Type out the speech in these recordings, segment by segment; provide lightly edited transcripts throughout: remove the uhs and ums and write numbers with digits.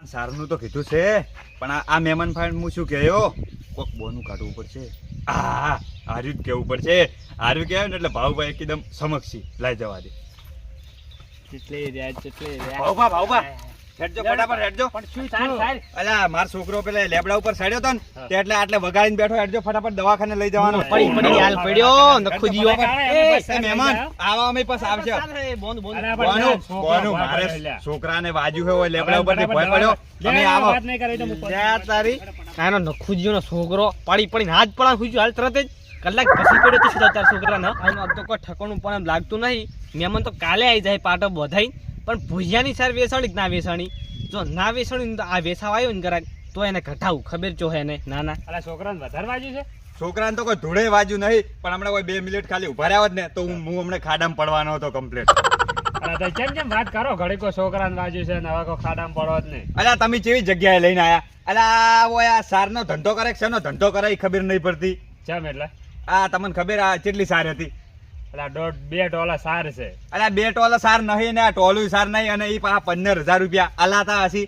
સારનું તો કીધું છે પણ આ મહેમાન ફાઈન હું શું કહ્યો કોક બોનું કાઢવું પડશે. હાર્યું જ કેવું પડશે. હાર્યું કહેવાય ને એટલે ભાવભાઈ એકદમ સમક્ષી લાઈ જવા દે. ભાવભા હેડજો ફટાફટ હેડજો. પણ શું થાય? અલા માર છોકરો પેલા લેબડા ઉપર સડ્યો તો ને તે એટલે આટલે વગાડીને બેઠો. હેડજો ફટાફટ દવાખાને લઈ જવાનો. પડી હાલ પડ્યો નખો જીવો. એ મહેમાન આવા અમે પાસ આવશે. બોનું મારે છોકરાને વાજ્યું હોય લેબડા ઉપર ભય પડ્યો. અમે આવો વાત નહીં કરે તો તારી આનો નખો જીવો છોકરો પડીને હાથ પડા ખુજ્યો હાલ તરત જ કલાક પછી પડ્યો તો શું તાર છોકરા ન આનો તો કોઈ ઠકોણું પણ લાગતું નહીં. મહેમાન તો કાલે આવી જાય પાટો બધાઈ પણ ભુજિયાની સાર વેસાણી કે ના વેસાણી જો ના વેસાણી તો આ વેસાવ આવ્યો ને કરાક તો એને ઘટાવું ખબર જો હે ને ના અલા છોકરાને વધારે વાજ્યું છે. છોકરાને તો કોઈ ધૂળે વાજ્યું નહીં પણ હમણાં કોઈ 2 મિનિટ ખાલી ઉભા રહ્યા હોત ને તો હું હમણાં ખાડામાં પડવાનો હતો કમ્પ્લીટ. અલા કેમ વાત કરો ઘડી કો છોકરાને વાજ્યું છે ને હવે કો ખાડામાં પડવો જ નહીં. અલા તમે કેવી જગ્યાએ લઈને આયા? અલા ઓય સારનો ધંધો કરે છે નો ધંધો કરે એ ખબર નહીં પડતી. ચમ એટલે આ તમને ખબર આ કેટલી સાર હતી? અલા $2 સાર છે. અલા 2 ટોલા સાર નહીં ને આ ટોલું સાર નહીં અને એ પાછા 15,000 રૂપિયા અલાતા હસી.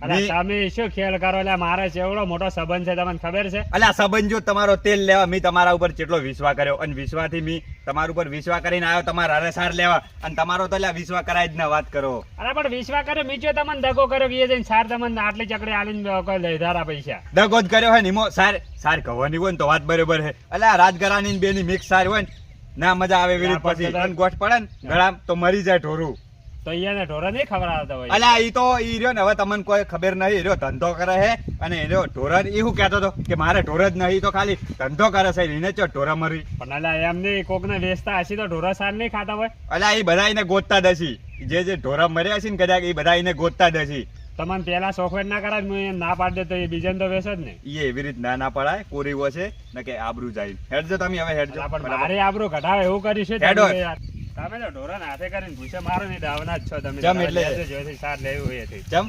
અલા તમે શું ખેલ કરો? એટલે મારે ચેવડો મોટો સંબંધ છે તમને ખબર છે? અલા સંબંધ જો તમારો તેલ લેવા મી તમારા ઉપર કેટલો વિશ્વાસ કર્યો અને વિશ્વાસથી મી તમારા ઉપર વિશ્વાસ કરીને આવ્યો તમારા હારે સાર લેવા અને તમારો તો વિશ્વાસ કરાય જ ના વાત કરો. અરે પણ વિશ્વાસ કર્યો મીચો તમને દગો કર્યો કે એ જઈને સાર તમને આટલી ચકડી આલીને કોઈ લઈ ધારા પૈસા દગો જ કર્યો હોય ને એમાં સાર કહેવાની હોય ને તો વાત બરોબર છે. અલા રાજગરાની બેની મિક્સ સાર હોય ને ના મજા આવે વિરુદ્ધ પછી ગોઠ પડે ને ગળામ તો મરી જાય ઢોરું. તો અહીંયા ઢોરા નહીં ખબર આવતા હોય. અલા ઈ તો ઈ રહ્યો ને હવે તમને કોઈ ખબર નહીં. રહ્યો ધંધો કરે છે અને એનો ઢોરા એવું કહેતો હતો કે મારે ઢોર જ નહીં તો ખાલી ધંધો કરે છે એને ચો ઢોરા મરી. પણ અલા એમને કોક ને વેચતા હશે તો ઢોરા સાર નહીં ખાતા હોય. અલા એ બધા એને ગોતતા દસી જે ઢોરા મર્યા છે ને કદાચ એ બધા એને ગોતતા દસી. તમને પેલા સોફ્ટવેર ના કરાય હું ના પાડી દે તો એ બીજાને તો વેચે જ ને. એ એવી રીત ના પડાય કોરીવો છે ને કે આબરૂ જાય. હેડજો તમે હવે હેડજો. પણ મારે આબરૂ ઘટાવે એવું કર્યું છે તમે તો ઢોરા હાથે કરીને ભૂસે મારો નહીં દાવના જ છો તમે. જમ એટલે સાર લેવું હોય જમ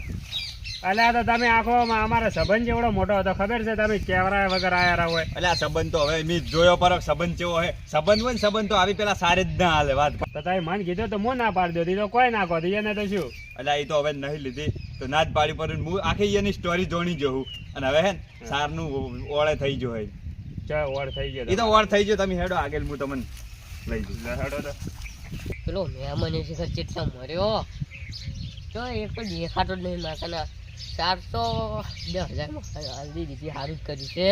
અલ્યા તો તમે આખો અમારો સંબંધ જેવડો મોટો હતો ખબર છે તમે કેવરા વગર આયા હોય. એટલે આ સંબંધ તો હવે મી જોયો પર સંબંધ કેવો હોય. સંબંધ હોય ને સંબંધ તો આવી પેલા સારે જ ના હાલે વાત. તો તમે મન કીધું તો હું ના પાડી દો તો કોઈ ના કહો એને તો શું. એટલે એ તો હવે નહીં લીધી તો ના જ પાડી પર હું આખી એની સ્ટોરી જોણી જોઉં અને હવે હે સારનું ઓળે થઈ ગયો હોય. ઓળ થઈ ગયો એ તો ઓળ થઈ ગયો. તમે હેડો આગળ હું તમને લઈ જઉં. હેડો તો પેલો મહેમાન શિખર ચેટલા મર્યો તો એક પણ દેખાતો જ નહીં. માતાના 410,000 હલ્દી દીધી સારું જ કર્યું છે.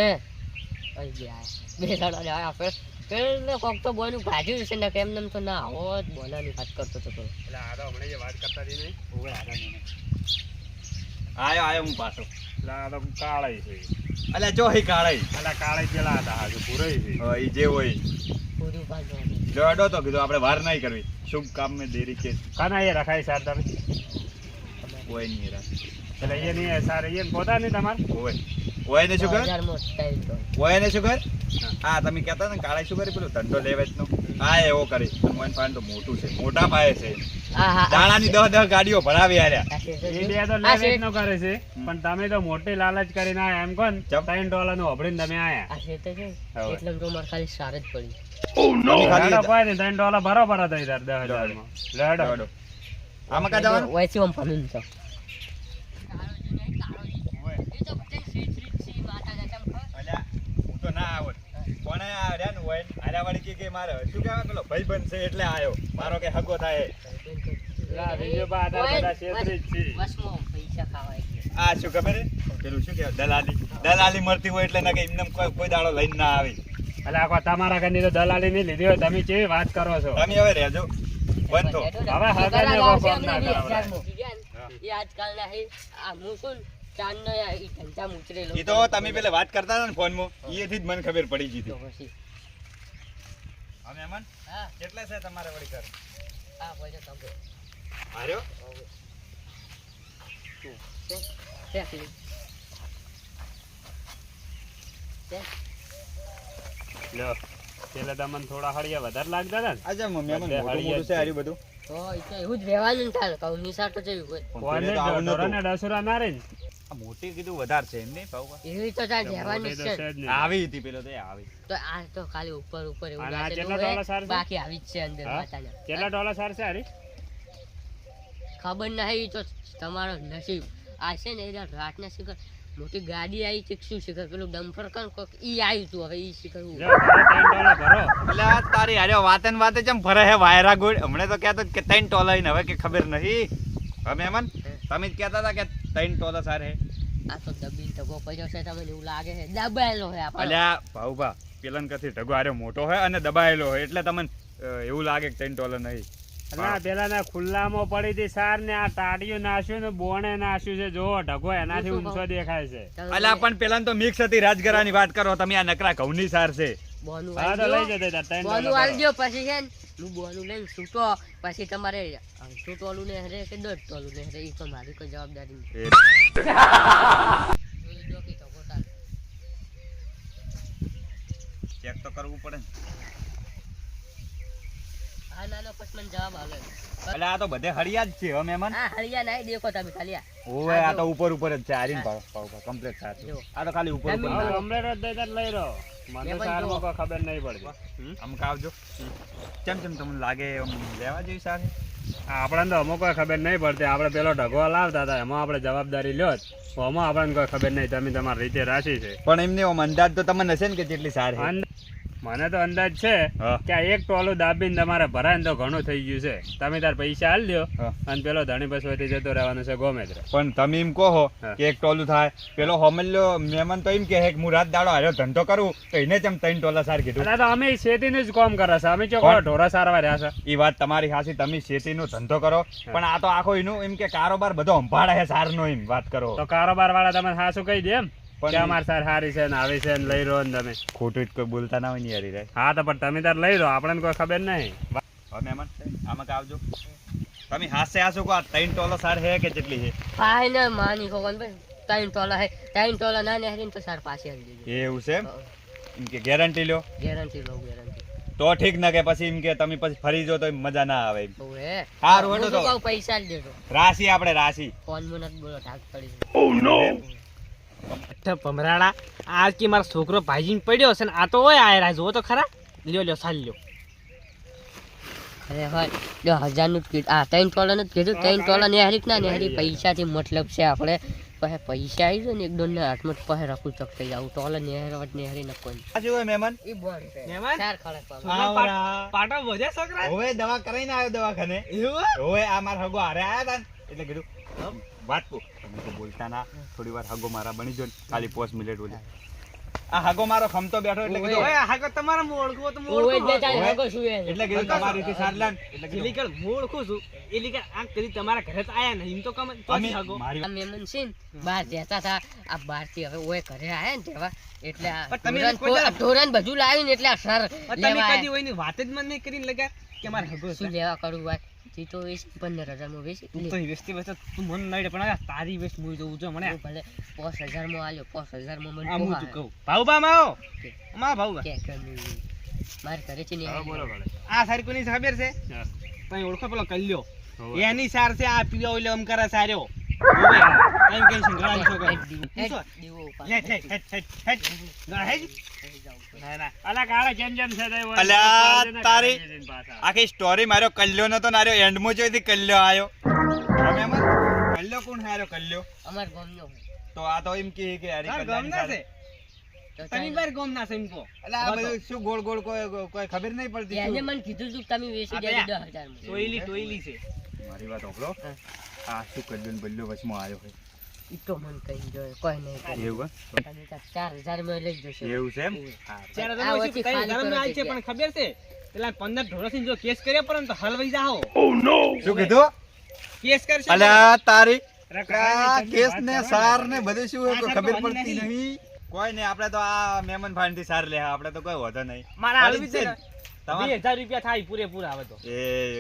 બે દાડા આપણે પેલે કોક તો બોયનું ભાજ્યું છે ને કેમ નામ તો ના આવો જ બોલાની વાત કરતો હતો. એટલે આ તો હમણાં જે વાત કરતા હતી નહીં ઓવે આયો હું પાછો. એટલે આ તો કાળાઈ છે. અલ્યા જો હી કાળાઈ. અલા કાળાઈ પેલા હતા હાજુ પૂરાઈ છે. એ જે હોય પૂરું ભાજો જો હેડો તો કીધું આપણે વાર નહીં કરવી. શુભ કામ મેં દેરી કે કાના એ રખાય સાર તમે હોય નહીં રા. એટલે એ નહીં સાર એ પોતા નહીં તમારે હોય ને શું કર 1000 સ્ટાઈલ તો હોય ને શું કર. હા તમે કહેતા ને કાળા શું કરી પેલું ધંધો લેવે નો. હા એવો કરી મોહન ફાન તો મોટું છે મોટા પાયે છે. દાણાની 10 ગાડીઓ ભરાવી આર્યા. એ બે તો લેવે નો કરે છે પણ તમે તો મોટી લાલચ કરીને આયા એમ કોણ $3 નું હબડીને તમે આયા. આ છે તો છે એટલે તો માર ખાલી સાર જ પડી. $3 બરોબર હતા યાર 10,000 માં. લેડો આમાં કા જવાનું વૈસી ઓમ ફનું છે. હું તો ના આવત પણ આ રહ્યા ને હોય આર્યાવાળી કે મારે શું કહેવાય પેલો ભાઈ બન છે એટલે આવ્યો મારો કે હગો થાય. આ શું ખબર પેલું શું કહેવાય દલાલી મળતી હોય એટલે ના કે એમને કોઈ દાડો લઈને ના આવે. એટલે આખો તમારા ઘરની તો દલાલી નહીં લીધી હોય તમે કેવી વાત કરો છો. તમે હવે રહેજો બંધ થો હવે હગાને કોમ ના કરાવડા. એ આજકાલના હે આ મુસુલ ચાંદનો ઈ ધંધા મુચરેલો. ઈ તો તમે પેલે વાત કરતા હતા ને ફોનમાં એથી જ મને ખબર પડી ગઈ હતી. પછી હા મહેમાન હા કેટલા છે તમારે વળી ઘર? આ પૈસા તમે આર્યો લો પેલા તમને થોડા હળિયા વધારે લાગતા હતા ને. અચ્છા મહેમાન મોટું મોટું છે આર્યું બધું. તો ઈ તો એવું જ રહેવાનું થાય કહું નિશાળ તો જેવી હોય. કોને ઢોરાને ડસુરા ના રે ને આ મોટી કીધું વધારે છે એમ નહીં ભાવ એવી તો તાર રહેવાની છે. આવી હતી પેલો તો આવી તો આ તો ખાલી ઉપર ઉપર એવું અને આ લાગે કેટલા ડોલર સાર છે? બાકી આવી જ છે અંદર માતાના. કેટલા $1 સાર છે અરે ખબર નહીં તો તમારો નસીબ આ છે ને એ રાતના શિખર મોટી ગાડી આવી છે શું શિખર પેલું ડમ્ફર કણ કોક ઈ આવ્યું તું હવે ઈ શિખર હું જો ઘરે $3 ભરો એટલે આ તારી અરે વાતે ને વાતે ચમ ફરે હે વાયરા ગુડ હમણે તો કહેતો કે $3 ને હવે કે ખબર નહીં હવે મહેમાન તમે જ કહેતા હતા કે $3 સાર હે આ તો દબીન ટકો પડ્યો છે તમને એવું લાગે છે દબાયેલો છે આપણે અલ્યા ભાઉભા પેલન કથી ઢગો આરે મોટો હોય અને દબાયેલો હોય એટલે તમને એવું લાગે કે $3 નહીં અલા પેલાના ખુલ્લામાં પડી હતી સાર ને આ ટાડિયું નાશ્યું ને બોણે નાશ્યું છે જો ઢગો એનાથી ઊંચો દેખાય છે અલ્યા પણ પેલા તો મિક્સ હતી રાજગરાની વાત કરો તમે આ નકરા ઘઉંની સાર છે બોનું હા તો લઈ આલજો જતા $3 બોનું આલજો પછી છે ને હું બોનું લઈને છૂટો પછી તમારે $2 ને હરે કે $10 ને હરે ઈ તો મારી કોઈ જવાબદારી નથી જોઈ લો કે ટકો તાલ ચેક તો કરવું પડે ને હા નાનો પછી મને જવાબ આલે અલ્યા આ તો બધે હળિયા જ છે હો મહેમાન હા હરિયા નહીં દેખો તમે ખાલી ઓય આ તો ઉપર ઉપર જ છે આરીન ભાવ કમ્પ્લીટ સાર છે જો. આ તો ખાલી ઉપર ઉપર જમીન ના. કમ્પ્લેટ જ દેતા લઈ રહ્યો મને એ પણ સારમાં જો. કોઈ ખબર નહીં પડતી અમુક આવજો કેમ કેમ તમને લાગે એમ લેવા જેવી સાર છે? આપણને તો અમુક કોઈ ખબર નહીં પડતી આપણે પેલો ઢગો લાવતા હતા એમાં આપણે જવાબદારી લ્યો જ એમાં આપણને કોઈ ખબર નહીં તમે તમારી રીતે રાશી છે પણ એમને આમ અંદાજ તો તમને હશે ને કે કેટલી સાર છે મને તો અંદાજ છે હા. કે આ એક ટોલું દાબીને તમારે ભરાય ને તો ઘણું થઈ ગયું છે તમે તાર પૈસા હાલ દો હા. અને પેલો ધણી બસવાથી જતો રહેવાનો છે ગમે તે પણ તમે એમ કહો હા. કે એક ટોલું થાય પેલો હોમલ્યો મહેમાન તો એમ કહે કે હું રાત દાડો હાર્યો ધંધો કરું તો એને જેમ $3 સાર કીધું એટલે તો અમે શેતીનું જ કામ કરે છે અમે કોણ? ચોખ્ખો ઢોરા સારવા રહ્યા છે એ વાત તમારી હાસી તમે શેતીનો ધંધો કરો પણ આ તો આખો એનું એમ કે કારોબાર બધો સંભાળે છે સારનો એમ વાત કરો તો કારોબાર વાળા તમે હાસું કહી દે એમ પણ કે અમારી સાર સારી છે ને આવી છે ને લઈ રહ્યો ને તમે ખોટું જ કોઈ બોલતા ના હોય ને યાર રે હા તો પણ તમે તાર લઈ રહ્યો આપણને કોઈ ખબર નહીં હવે મહેમાન આમાં આવજો તમે હાસે હાસો કહો આ $3 સાર હે કે કેટલી છે ફાઈનલ માની કો કોણ ભાઈ $3 હે $3 ના ને હરીને તો સાર પાસે આવી દેજો એવું છે એમ કે ગેરંટી લ્યો ગેરંટી લો ગેરંટી તો ઠીક ના કે પછી એમ કે તમે પછી ફરી જો તો એમ મજા ના આવે એમ. ઓએ હારું હું હેડો શું તો. કહું પૈસા જ દેજો રાશિ આપણે રાશિ ફોન માં નથી બોલો ઠાક પડી ભમરાડા આ કે મારો છોકરો ભાઈજીને પડ્યો છે ને આ તો હોય આયરા જો તો ખરા લ્યો લ્યો સાલ લ્યો અરે હોય જો 1000 નું કીધું આ $3 નું કીધું $3 ને હરીક ના ને હરી પૈસા થી મતલબ છે આપણે પછી પૈસા આવી જાય ને એક દોન ના હાથમાં પછી રાખું ચક થઈ જાવ ટોલ ને હરવટ ને હરી ન કોઈ આ શું હોય મહેમાન ઈ બોલ છે મહેમાન? ચાર ખડક પાડો. પાટો વધે છોકરા હવે દવા કરાઈને આવ્યો દવાખાને હવે આ મારા હગો હારે આયા તા ને એટલે કીધું વાત કહું તમે તો બોલતા ના થોડી વાર હગો મારા બની જો ને ખાલી 5 મિનિટ બોલે આ હગો મારો ખમતો બેઠો એટલે કીધું ઓય. હાકો તમારા મોળખું તો ઓય જે ચાલે ઓય. હગો શું હે એટલે કીધું તમારી રીતે સારલા ને એટલે કીધું લીકર મોળખું છું એ લીકર આ કદી તમારા ઘરે તો આયા નહીં એમ તો કમ અમે હાકો મારી આ મહેમાન છે ને બહાર રહેતા હતા આ બહાર થી હવે ઓય ઘરે આયા ને તેવા એટલે આ પણ તમે ઢોરણ કોઈ દાડો- ઢોરણ બધું લાવ્યું ને એટલે આ સર તમે લેવા કદી હોય ની વાત જ મને નહીં કરીને લગા કે મારા હાકો શું લેવા કરું વાત જી તો વેચ 15000 માં વેચી તું તો વેસ્તી વેસ્ત તું મન નહીં પણ આ તારી વેસ્ટ મુઈ જોઉં જો મને હું ભલે 5000 માં આલ્યો 5000 માં મને આ હું પોહાય. તું કહું ભાઉબા માવો માં ભાઉબા કે કમી માર ઘરે છે ને આ સારી કોની ખબર છે તમે ઓળખો પેલો કલ્યો એની સાર છે આ પીલો ઓલે અમ કરે સાર્યો ઓવે કઈ કઈ સંગળાઈ છો કરે દીવો ઉપર. લે લે હેટ હેટ હેટ ના હેટ ના ના અલા કાળા જેમ જેમ છે તે હોય અલ્યા તારી આખી સ્ટોરી માર્યો કલ્યો નતો નાર્યો એન્ડમાં જોઈથી કલ્યો આયો હવે મહેમાન કલ્યો કોણ હાર્યો કલ્યો અમાર ગામનો હોય. તો આ તો એમ કહે કે અરે તાર કલ્યાણ ગામ ના છે તો તની બાર ગામ ના છે એમકો એટલે આ બધું શું ગોળ ગોળ કોઈ ખબર નહીં પડતી એને શું? મને કીધું તું કે તમે વેચી દેજો 10000 માં ટોયલી ટોયલી છે મારી વાત સાંભળો હા. આ શું કલ્યો ને બલ્યો વચમાં આવ્યો હોય ઈ તો મને કઈ જોય કોઈ નહીં કરે. એવું તમે તાર 4000 માં લઈ જશો એવું છે એમ ચાર આ હજાર વચ્ચે તઈ ખાલી ગરમ કરો આલ છે જગ્યા. પણ ખબર છે પેલા 15 ઢોરસી જો કેસ કર્યો પર ને તો હલવાઈ જાઓ શું કીધું કેસ કરશે અલ્યા તારી રકડાની આ તમને કેસ વાત ને કરવાની. સાર ને બધું શું હોય આ કોઈ સાર તો ખબર બની પડતી નહીં. નહીં કોઈ નહીં આપણે તો આ મહેમાન ભાઈ થી સાર લે આપણે તો કોઈ વધો નહીં મારા ખાલી આવી જ છે છે ને. તમારે 2000 રૂપિયા થાય પૂરેપૂરા આવે તો એ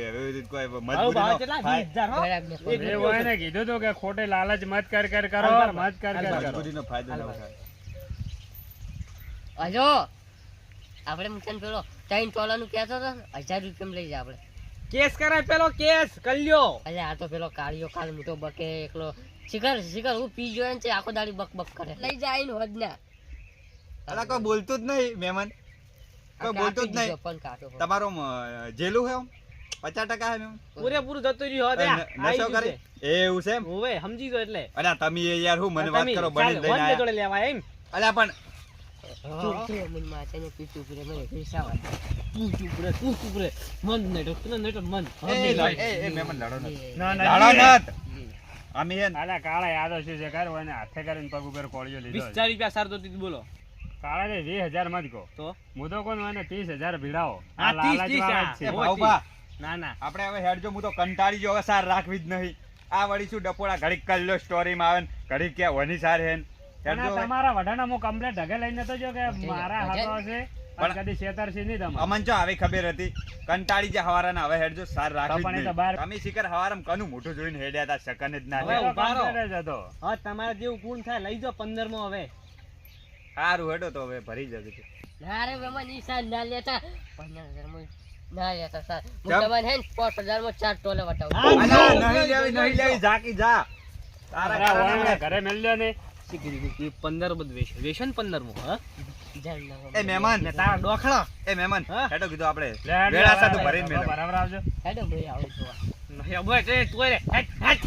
એવી રીતે કોઈ ભાવ મજબૂરી ભાવ ન કેટલા થાય. 20000 હો બરાબર ને એક ખબર. એવું એને કીધું તું કે ખોટે લાલચ મત કર કર કરો હાલ મત કર કર કરો મજબૂરીનો ફાયદો ન હાલ ઉઠાય. હજો આપણે મુકન પેલો $3 નું કહેતો હતો ને 1000 રૂપિયા લઈ જા આપણે. કેસ કરે પેલો કેસ કલ્યો અરે આ તો પેલો કાળિયો કાલ મોટો બકે એકલો શિખર હું પી જોયો ને તે આખો દાડી બક બક કરે લઈ જાય ને હોદના અલા કોઈ બોલતું જ નહીં મહેમાન કોઈ બોલતું જ નહીં પણ કાઢો હો. તમારો જેલું હે આમ? 50% હે મેમ પૂરેપૂરું જતું રહ્યું હોત યાર. નશો આઈ કરી ગયું એ એવું છે એમ છે. હોવે, સમજી ગયો એટલે અલ્યા તમે એ યાર હું મને વાત તમે કરો ચાલ, બની લઈને વનને આયા. જોડે લેવા એમ અલ્યા પણ ચૂપ છે મન માથે ને પીઠ ઉપર મને ઘીસાવા. તું ચૂપ રે, તું ચૂપ રે. મન નહીં ડોક્ટર નહીં તો મન એ મહેમાન લડો નથી ના લડો ના નત અમે હે ને આલા કાળા યાદો શું છે કર એને હાથે કરીને પગ ઉપર કોળિયો લીધો 20 રૂપિયા સાર તો તીધું બોલો કાળા ને 20000 મત કહો તો હું તો કોણ મને 30000 ભીડાવો હા, 30 લાલચ એ હા. ભાઉભા, ના ના આપણે હવે હેડજો હું તો કંટાળી જો હવે સાર રાખવી જ નહીં આ વળી શું ડપોડા ઘડીક કલ્લો સ્ટોરીમાં આવે ને ઘડીક કે વની સાર હે ને. હેડજો હવે. તમારા વડાના હું કમ્પ્લેટ ઢગે લઈને તો જો કે મારા હાથો હશે પણ અને કદી છેતરશે નહીં તમે અમન જો આવી ખબર હતી કંટાળી જે હવારાના હવે હેડજો સાર રાખવી તો પણ જ એ તો નહીં બાર- અમે શિખર હવારામ કનું મોઢું જોઈને હેડ્યા હતા શકન જ ના હવે લે. ઉભા રહો. complete જ હતો. હા તમારા જેવું પૂર્ણ થાય લઈ જાઓ 15 માં હવે સારું હેડો તો હવે ભરી જશે ના રે મહેમાન ઈશાન ના લેતા 15,000 માં ના લેતા સર હું કેમ? તમને હે ને 5,000 માં 4 ટોલા વટાવું. હા, અલા, નહીં લેવી ઝાકી જા તારા અરે કારણે વાળા હમણાં- ઘરે મેલ્યો ને શી કીધું કે 15 બધ વેશન 15 માં હા જાણ ના એ હોય. મહેમાન ને તારા ડોખલા એ મહેમાન હા? હેડો કીધું આપણે લે હેડ વેળા લે, સાટું લે, ભરીને મેલો. બરાબર આવજો હેડો ભાઈ આવું જોવા. નહીં હવે તું રે હેટ હેટ